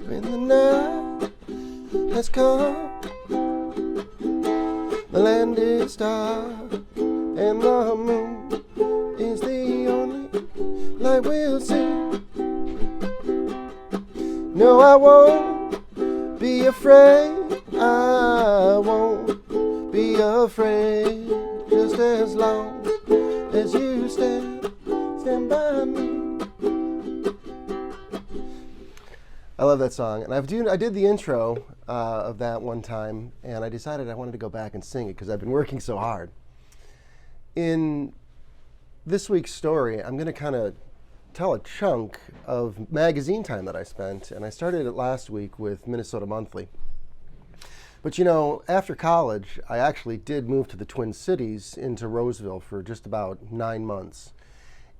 When the night has come, the land is dark, and the moon is the only light we'll see. No, I won't be afraid. I won't be afraid. Just as long as you stand by me. I love that song, and I did the intro of that one time, and I decided I wanted to go back and sing it because I've been working so hard. In this week's story, I'm going to kind of tell a chunk of magazine time that I spent, and I started it last week with Minnesota Monthly. But you know, after college, I actually did move to the Twin Cities into Roseville for just about 9 months.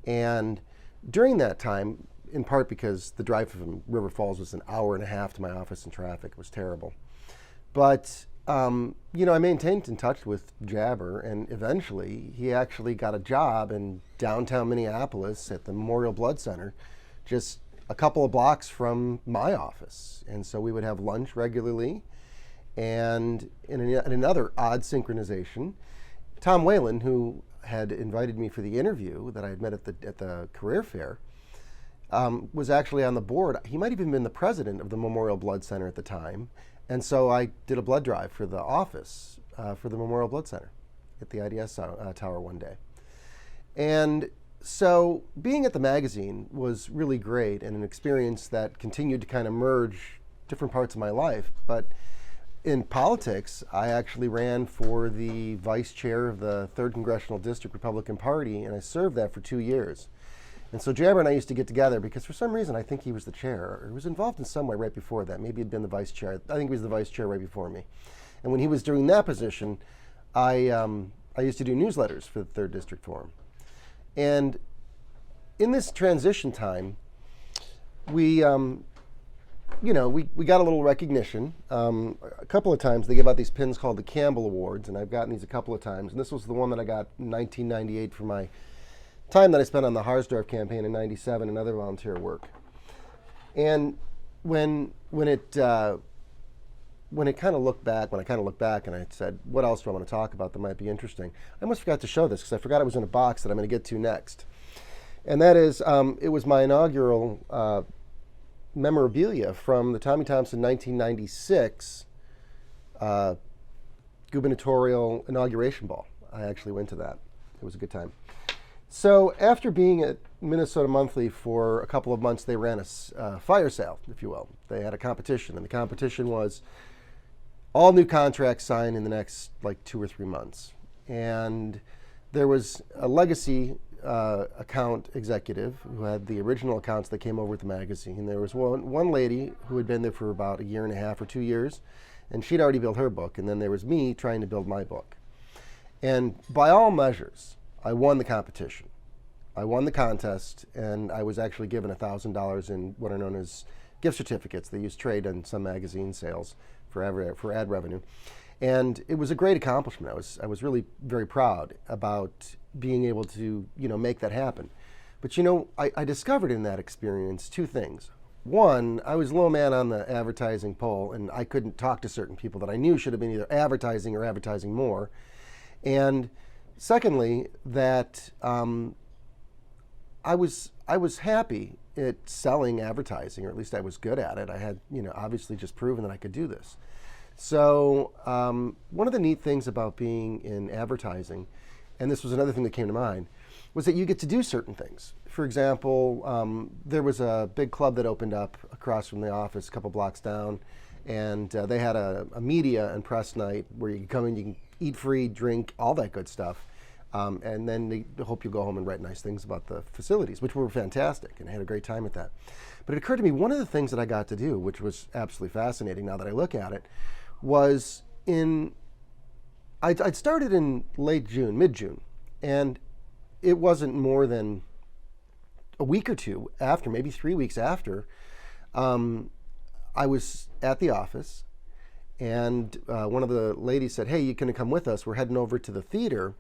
And during that time, in part because the drive from River Falls was an hour and a half to my office in traffic. It was terrible. But, you know, I maintained in touch with Jabber, and eventually he actually got a job in downtown Minneapolis at the Memorial Blood Center, just a couple of blocks from my office. And so we would have lunch regularly. And in another odd synchronization, Tom Whalen, who had invited me for the interview that I had met at the career fair, was actually on the board. He might have even been the president of the Memorial Blood Center at the time. And so I did a blood drive for the office for the Memorial Blood Center at the IDS tower one day. And so being at the magazine was really great and an experience that continued to kind of merge different parts of my life. But in politics, I actually ran for the vice chair of the 3rd Congressional District Republican Party, and I served that for 2 years. And so Jabber and I used to get together because for some reason I think he was the chair, or he was involved in some way right before that. Maybe he'd been the vice chair. I think he was the vice chair right before me. And when he was doing that position, I used to do newsletters for the 3rd District for him. And in this transition time, we got a little recognition. A couple of times they give out these pins called the Campbell Awards, and I've gotten these a couple of times. And this was the one that I got in 1998 for my time that I spent on the Harsdorf campaign in '97 and other volunteer work. And when I kind of looked back and I said, what else do I want to talk about that might be interesting? I almost forgot to show this because I forgot it was in a box that I'm going to get to next. And that is, it was my inaugural memorabilia from the Tommy Thompson 1996 gubernatorial inauguration ball. I actually went to that. It was a good time. So after being at Minnesota Monthly for a couple of months, they ran a fire sale, if you will. They had a competition, and the competition was all new contracts signed in the next 2 or 3 months. And there was a legacy account executive who had the original accounts that came over with the magazine. There was one lady who had been there for about 1.5 years or 2 years, and she'd already built her book. And then there was me trying to build my book. And by all measures, I won the competition. I won the contest, and I was actually given $1,000 in what are known as gift certificates. They use trade on some magazine sales for ad revenue. And it was a great accomplishment. I was really very proud about being able to, make that happen. But, I discovered in that experience 2 things. One, I was low man on the advertising poll, and I couldn't talk to certain people that I knew should have been either advertising or advertising more. And secondly, that I was happy at selling advertising, or at least I was good at it. I had, obviously just proven that I could do this. So one of the neat things about being in advertising, and this was another thing that came to mind, was that you get to do certain things. For example, there was a big club that opened up across from the office a couple blocks down, and they had a media and press night where you can come in, you can eat free, drink, all that good stuff. And then they hope you go home and write nice things about the facilities, which were fantastic, and I had a great time at that. But it occurred to me, one of the things that I got to do, which was absolutely fascinating now that I look at it, was I'd started in late June, mid-June, and it wasn't more than a week or two after, maybe 3 weeks after, I was at the office, and one of the ladies said, "Hey, you can come with us? We're heading over to the theater.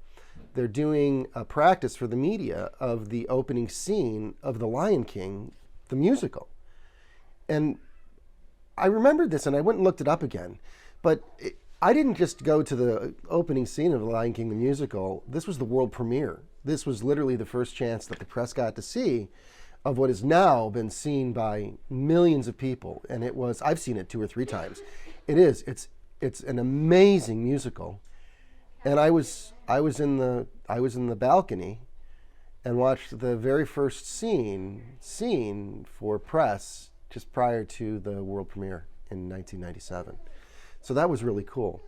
They're doing a practice for the media of the opening scene of The Lion King, the musical." And I remembered this, and I went and looked it up again. But I didn't just go to the opening scene of The Lion King, the musical. This was the world premiere. This was literally the first chance that the press got to see of what has now been seen by millions of people. And it was, I've seen it 2 or 3 times. It's an amazing musical. And I was in the balcony and watched the very first scene for press just prior to the world premiere in 1997. So that was really cool.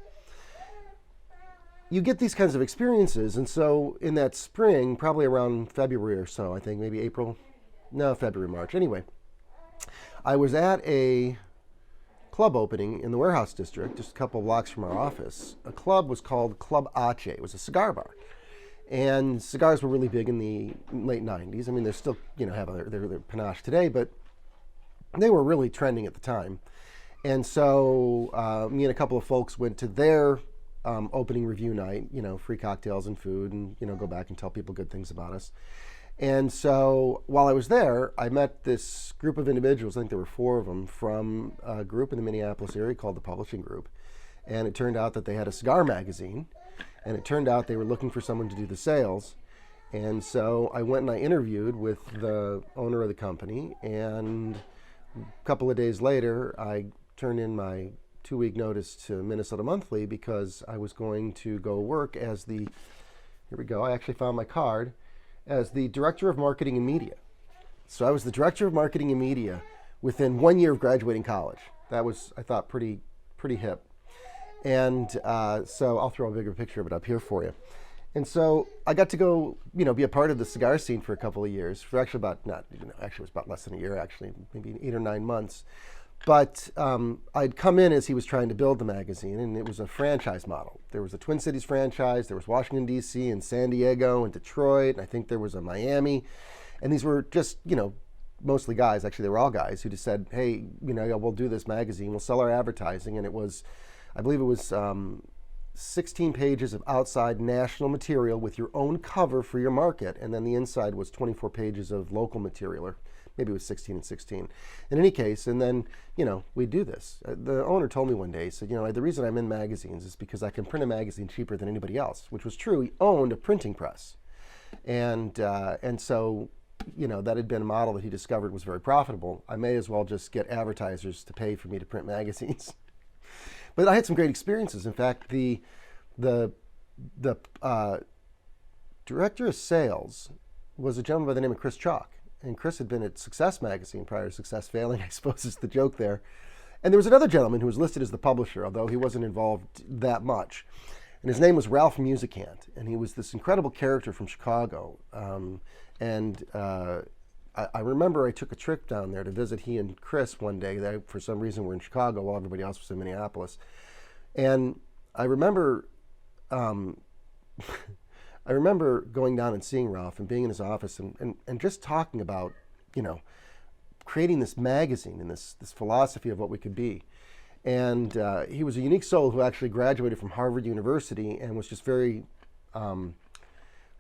You get these kinds of experiences, and so in that spring, probably around February or so, I think maybe February, March. Anyway, I was at a club opening in the Warehouse District, just a couple of blocks from our office. A club was called Club Ache. It was a cigar bar. And cigars were really big in the late 90s. I mean, they're still, have their panache today, but they were really trending at the time. And so me and a couple of folks went to their opening review night, free cocktails and food, and, go back and tell people good things about us. And so while I was there, I met this group of individuals, I think there were 4 of them, from a group in the Minneapolis area called the Publishing Group. And it turned out that they had a cigar magazine, and it turned out they were looking for someone to do the sales. And so I went and I interviewed with the owner of the company, and a couple of days later, I turned in my 2-week notice to Minnesota Monthly because I was going to go work as here we go, I actually found my card, as the Director of Marketing and Media. So I was the Director of Marketing and Media within 1 year of graduating college. That was, I thought, pretty hip. And so I'll throw a bigger picture of it up here for you. And so I got to go, be a part of the cigar scene for a couple of years, for actually it was about less than a year, actually, maybe 8 or 9 months. But I'd come in as he was trying to build the magazine, and it was a franchise model. There was a Twin Cities franchise, there was Washington, D.C., and San Diego, and Detroit, and I think there was a Miami. And these were just, mostly guys, actually they were all guys, who just said, hey, we'll do this magazine, we'll sell our advertising. And it was, I believe it was 16 pages of outside national material with your own cover for your market, and then the inside was 24 pages of local material, or maybe it was 16 and 16. In any case, and then, we do this. The owner told me one day, he said, the reason I'm in magazines is because I can print a magazine cheaper than anybody else, which was true. He owned a printing press. And so, that had been a model that he discovered was very profitable. I may as well just get advertisers to pay for me to print magazines. But I had some great experiences. In fact, the director of sales was a gentleman by the name of Chris Chalk. And Chris had been at Success Magazine prior to Success failing, I suppose is the joke there. And there was another gentleman who was listed as the publisher, although he wasn't involved that much. And his name was Ralph Musicant. And he was this incredible character from Chicago. I remember I took a trip down there to visit he and Chris one day. They, for some reason, were in Chicago while everybody else was in Minneapolis. And I remember going down and seeing Ralph and being in his office and just talking about, creating this magazine and this philosophy of what we could be. And he was a unique soul who actually graduated from Harvard University and was just very,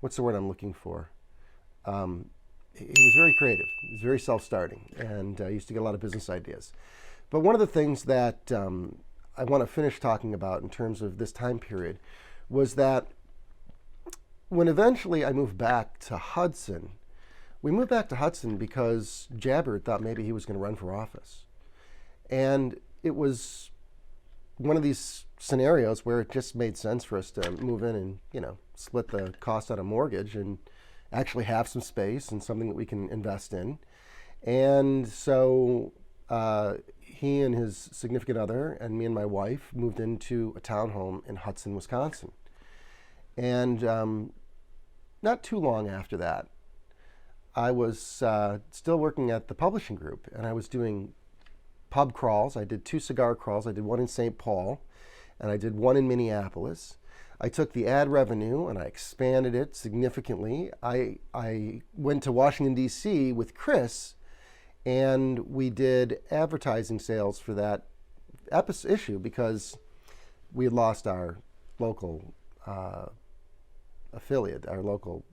what's the word I'm looking for? He was very creative. He was very self-starting, and used to get a lot of business ideas. But one of the things that I want to finish talking about in terms of this time period was that when eventually I moved back to Hudson, we moved back to Hudson because Jabbert thought maybe he was going to run for office. And it was one of these scenarios where it just made sense for us to move in and, split the cost on a mortgage and actually have some space and something that we can invest in. And so he and his significant other and me and my wife moved into a townhome in Hudson, Wisconsin. And not too long after that, I was still working at the publishing group, and I was doing pub crawls. I did 2 cigar crawls. I did one in St. Paul, and I did one in Minneapolis. I took the ad revenue and I expanded it significantly. I went to Washington, D.C. with Chris And we did advertising sales for that issue because we had lost our local affiliate, our local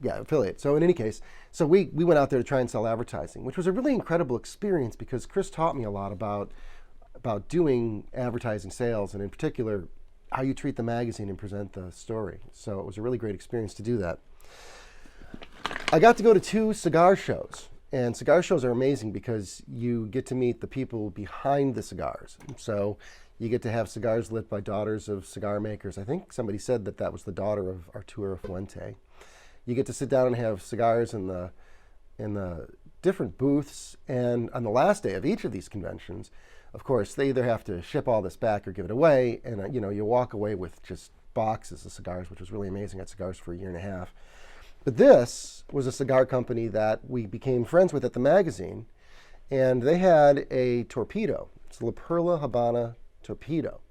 affiliate. So in any case, so we went out there to try and sell advertising, which was a really incredible experience because Chris taught me a lot about doing advertising sales, and in particular, how you treat the magazine and present the story. So it was a really great experience to do that. I got to go to 2 cigar shows, and cigar shows are amazing because you get to meet the people behind the cigars. So you get to have cigars lit by daughters of cigar makers. I think somebody said that that was the daughter of Arturo Fuente. You get to sit down and have cigars in the different booths, and on the last day of each of these conventions, of course, they either have to ship all this back or give it away, and you walk away with just boxes of cigars, which was really amazing. I had cigars for a year and a half. But this was a cigar company that we became friends with at the magazine, and they had a torpedo. It's a La Perla Habana torpedo,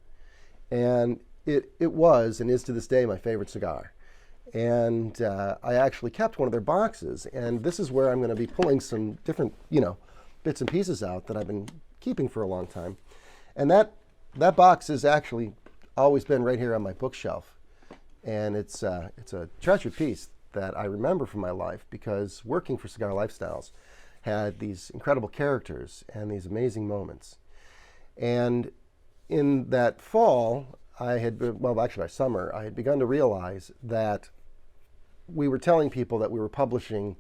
and it was and is to this day my favorite cigar. And I actually kept one of their boxes, and this is where I'm going to be pulling some different bits and pieces out that I've been keeping for a long time. And that box has actually always been right here on my bookshelf, and it's a treasured piece that I remember from my life because working for Cigar Lifestyles had these incredible characters and these amazing moments. And in that fall, by summer, I had begun to realize that we were telling people that we were publishing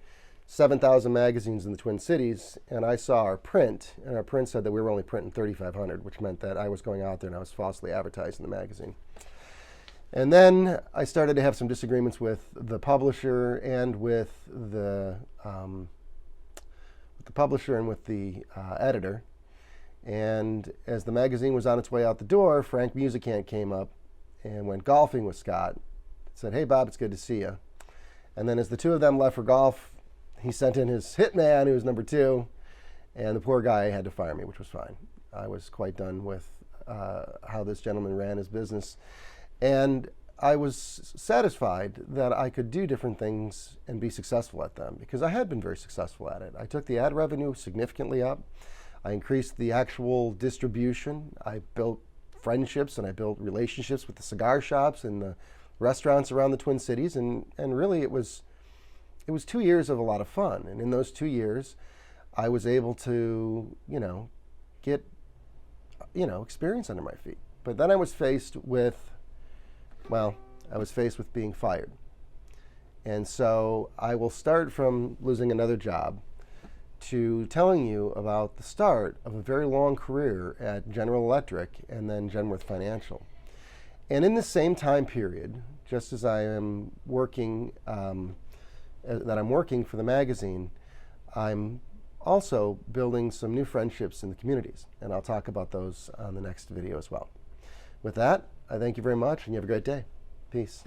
7,000 magazines in the Twin Cities, and I saw our print, and our print said that we were only printing 3,500, which meant that I was going out there and I was falsely advertising the magazine. And then I started to have some disagreements with the publisher and with the editor. And as the magazine was on its way out the door, Frank Musicant came up and went golfing with Scott. Said, "Hey, Bob, it's good to see you." And then as the two of them left for golf, he sent in his hitman, who was number 2, and the poor guy had to fire me, which was fine. I was quite done with how this gentleman ran his business. And I was satisfied that I could do different things and be successful at them because I had been very successful at it. I took the ad revenue significantly up. I increased the actual distribution. I built friendships and I built relationships with the cigar shops and the restaurants around the Twin Cities. And really it was 2 years of a lot of fun. And in those 2 years, I was able to, get, experience under my feet. But then I was faced with being fired. And so I will start from losing another job to telling you about the start of a very long career at General Electric and then Genworth Financial. And in the same time period, just as I am working, that I'm working for the magazine, I'm also building some new friendships in the communities. And I'll talk about those on the next video as well. With that, I thank you very much and you have a great day. Peace.